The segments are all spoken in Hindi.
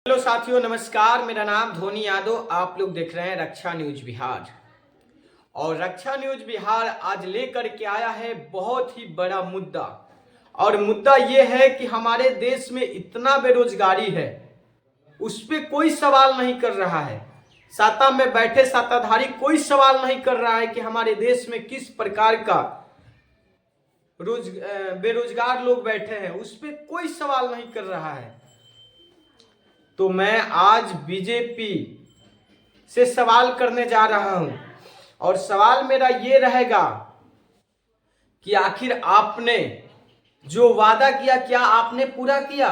हेलो साथियों, नमस्कार। मेरा नाम धोनी यादव। आप लोग देख रहे हैं रक्षा न्यूज बिहार। और रक्षा न्यूज बिहार आज लेकर के आया है बहुत ही बड़ा मुद्दा। और मुद्दा यह है कि हमारे देश में इतना बेरोजगारी है, उस पर कोई सवाल नहीं कर रहा है। सत्ता में बैठे सत्ताधारी कोई सवाल नहीं कर रहा है कि हमारे देश में किस प्रकार का बेरोजगार लोग बैठे हैं, उस पर कोई सवाल नहीं कर रहा है। तो मैं आज बीजेपी से सवाल करने जा रहा हूं और सवाल मेरा ये रहेगा कि आखिर आपने जो वादा किया क्या आपने पूरा किया?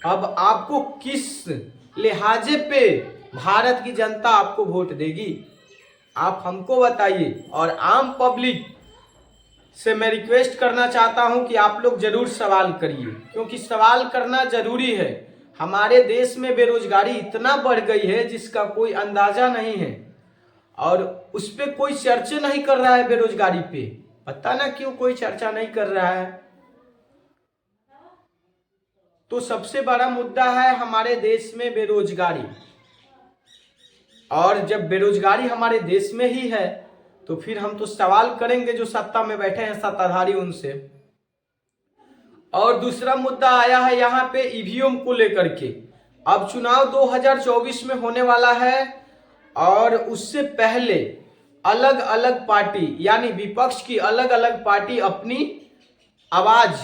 अब आपको किस लिहाजे पे भारत की जनता आपको वोट देगी, आप हमको बताइए। और आम पब्लिक से मैं रिक्वेस्ट करना चाहता हूं कि आप लोग जरूर सवाल करिए, क्योंकि सवाल करना जरूरी है। हमारे देश में बेरोजगारी इतना बढ़ गई है जिसका कोई अंदाजा नहीं है, और उस पर कोई चर्चा नहीं कर रहा है। बेरोजगारी पे पता ना क्यों कोई चर्चा नहीं कर रहा है। तो सबसे बड़ा मुद्दा है हमारे देश में बेरोजगारी। और जब बेरोजगारी हमारे देश में ही है तो फिर हम तो सवाल करेंगे जो सत्ता में बैठे हैं सत्ताधारी, उनसे। और दूसरा मुद्दा आया है यहाँ पे ईवीएम को लेकर के। अब चुनाव 2024 में होने वाला है और उससे पहले अलग अलग पार्टी यानी विपक्ष की अलग अलग पार्टी अपनी आवाज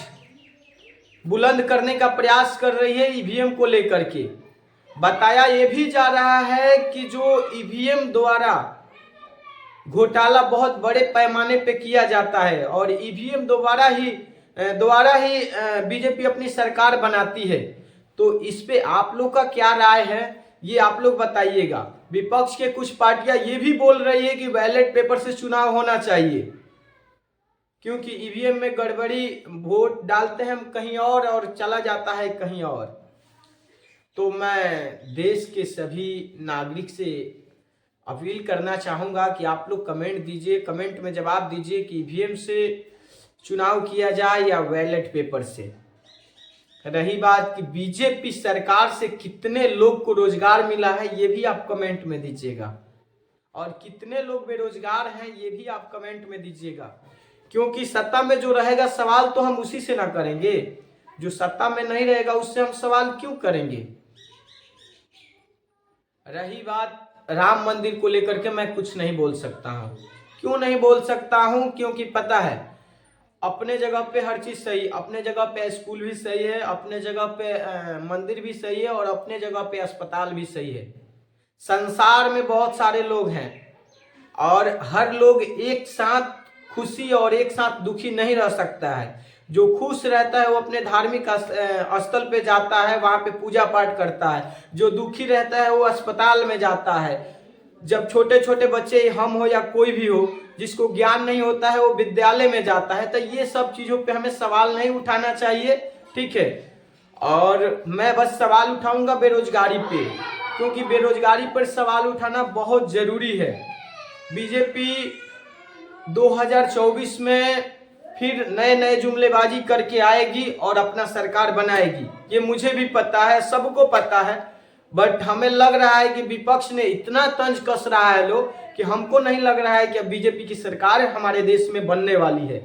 बुलंद करने का प्रयास कर रही है ईवीएम को लेकर के। बताया ये भी जा रहा है कि जो ईवीएम द्वारा घोटाला बहुत बड़े पैमाने पे किया जाता है और ईवीएम द्वारा ही बीजेपी अपनी सरकार बनाती है। तो इस पे आप लोग का क्या राय है, ये आप लोग बताइएगा। विपक्ष के कुछ पार्टियां ये भी बोल रही है कि बैलेट पेपर से चुनाव होना चाहिए, क्योंकि ईवीएम में गड़बड़ी, वोट डालते हैं हम कहीं और चला जाता है कहीं और। तो मैं देश के सभी नागरिक से अपील करना चाहूंगा कि आप लोग कमेंट दीजिए, कमेंट में जवाब दीजिए कि ईवीएम से चुनाव किया जाए या बैलेट पेपर से। रही बात कि बीजेपी सरकार से कितने लोग को रोजगार मिला है, ये भी आप कमेंट में दीजिएगा। और कितने लोग बेरोजगार हैं ये भी आप कमेंट में दीजिएगा, क्योंकि सत्ता में जो रहेगा सवाल तो हम उसी से ना करेंगे, जो सत्ता में नहीं रहेगा उससे हम सवाल क्यों करेंगे। रही बात राम मंदिर को लेकर के, मैं कुछ नहीं बोल सकता हूँ। क्यों नहीं बोल सकता हूँ? क्योंकि पता है अपने जगह पे हर चीज सही, अपने जगह पे स्कूल भी सही है, अपने जगह पे मंदिर भी सही है और अपने जगह पे अस्पताल भी सही है। संसार में बहुत सारे लोग हैं और हर लोग एक साथ खुशी और एक साथ दुखी नहीं रह सकता है। जो खुश रहता है वो अपने धार्मिक स्थल पे जाता है, वहां पे पूजा पाठ करता है। जो दुखी रहता है वो अस्पताल में जाता है। जब छोटे छोटे बच्चे, हम हो या कोई भी हो, जिसको ज्ञान नहीं होता है वो विद्यालय में जाता है। तो ये सब चीजों पे हमें सवाल नहीं उठाना चाहिए, ठीक है। और मैं बस सवाल उठाऊंगा बेरोजगारी पे, क्योंकि बेरोजगारी पर सवाल उठाना बहुत जरूरी है। बीजेपी 2024 में फिर नए नए जुमलेबाजी करके आएगी और अपना सरकार बनाएगी, ये मुझे भी पता है, सबको पता है। बट हमें लग रहा है कि विपक्ष ने इतना तंज कस रहा है लोग कि हमको नहीं लग रहा है कि अब बीजेपी की सरकार हमारे देश में बनने वाली है।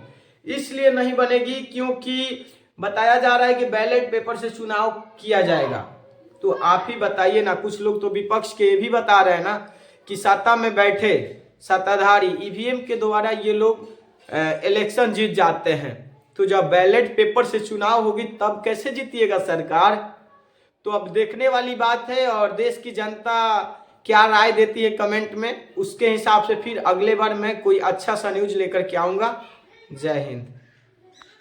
इसलिए नहीं बनेगी क्योंकि बताया जा रहा है कि बैलेट पेपर से चुनाव किया जाएगा। तो आप ही बताइए ना। कुछ लोग तो विपक्ष के भी बता रहे हैं ना कि सत्ता में बैठे सत्ताधारी ईवीएम के द्वारा ये लोग इलेक्शन जीत जाते हैं। तो जब बैलेट पेपर से चुनाव होगी तब कैसे जीतिएगा सरकार? तो अब देखने वाली बात है और देश की जनता क्या राय देती है कमेंट में, उसके हिसाब से फिर अगले बार मैं कोई अच्छा सा न्यूज लेकर के आऊँगा। जय हिंद।